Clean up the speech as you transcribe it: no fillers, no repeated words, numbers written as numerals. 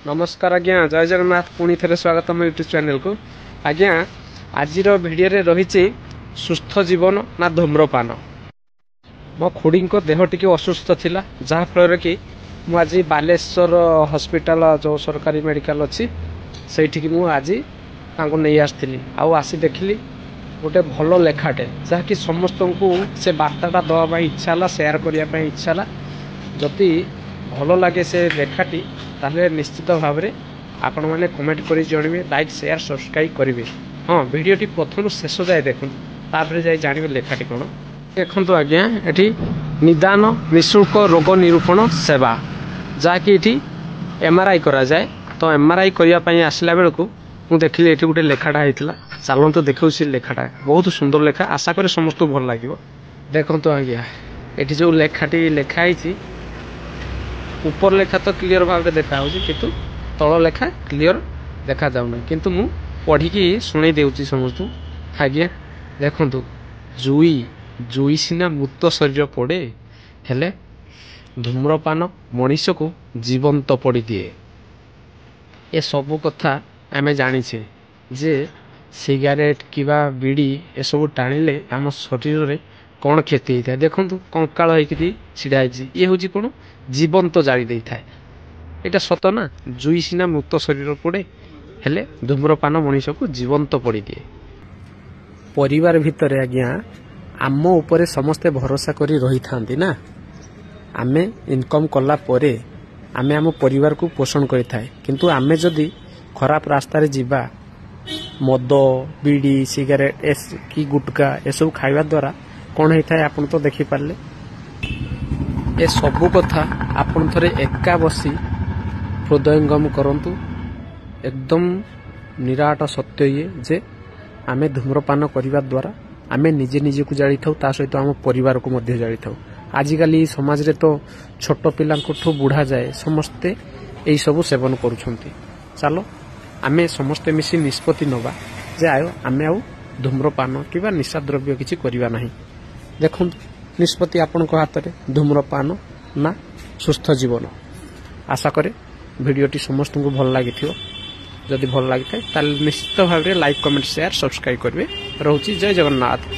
नमस्कार आज्ञा जय जगन्नाथ पुणी थे स्वागत मो यूट्यूब चैनल को आज्ञा आज भिडियो रही सुस्थ जीवन ना धूम्रपान। मो खुड़ी को देह टी असुस्थ थिला जहाँफल कि मुझे बालेश्वर हॉस्पिटल जो सरकारी मेडिकल अच्छी से मुझे नहीं आसती आसी देखिली गोटे भल लेखाटे जहाँकि समस्त को से बार्ताटा दवाई इच्छा है सेयार करने इच्छा है जदि भल लगे से लेखाटी ताहले निश्चित भाव में आपण मैंने कमेंट कर जानवे लाइक शेयर सब्सक्राइब करेंगे। हाँ भिडटी प्रथम शेष जाए देखूँ तापर जाए जानवे लेखाटी कौन देखु आज्ञा ये निदान निःशुल्क रोग निरूपण सेवा जहाँकि ये एमआरआई करा जाए तो एमआरआई करने आसला बेलू मुझे देखिली ये गोटे लेखाटा होता चलूँ तो देखो से लेखाटा बहुत सुंदर लेखा आशा कर समस्त भल लगे। देखो आज्ञा ये जो लेखाटी लिखाई ऊपर लेखा तो क्लीयर भाव में देखा किंतु तल लेखा क्लीयर देखा जाऊना किंतु मु पढ़ी शुणी देउची समस्त आज्ञा देखु जुई जुई सीना मृत शरीर पड़े हेले धूम्रपान मनीष को जीवंत पड़ी दिए। ये सब कथा आमे जानिछे जे सिगारेट किबा बीड़ी ए सब टाणिले आम शरीर रे कौन क्षति होता है। देखो कंकाल होती छिड़ा ये हूँ कौन जीवंत जारी दे था यहाँ सत ना जुई सीना मृत शरीर पड़े हेले धूम्रपान मनीष को जीवंत पड़ी दिए। परिवार भितर आज्ञा आम उपरे समस्ते भरोसा करी रही थांती ना आमे इनकम कला परे आमे आम परिवार को पोषण करि थाए किंतु आमे जदि खराब रास्ता रे जीवा मद बीड़ी सिगारेट की गुटका ए सब खाइबा द्वारा कौन होता है आपन तो देखी पारे ए सबू कथा आपन थरे एका बसी हृदयंगम करंतु एकदम निराट सत्य ये जे आमे धूम्रपान करने द्वारा आमे निजे निजे को जाली था ता सहित आम परिवार को मध्य जाली था। आजिकल समाज रे तो छोट पिला बुढ़ा जाए समस्ते यही सब सेवन करुछंती। चलो आमे समस्ते मिसी निष्पत्ति नवा जे आयो आमे आउ धूम्रपान किबा निशा द्रव्य किछि करिवा नाही। देखो निष्पत्ति आपण हाथ में धूम्रपान ना सुस्थ जीवन। आशा करे भिडियोटी समस्त को भल लगी जदि भल लगी था निश्चित भाव में लाइक कमेंट शेयर सब्सक्राइब करेंगे। रोची जय जगन्नाथ।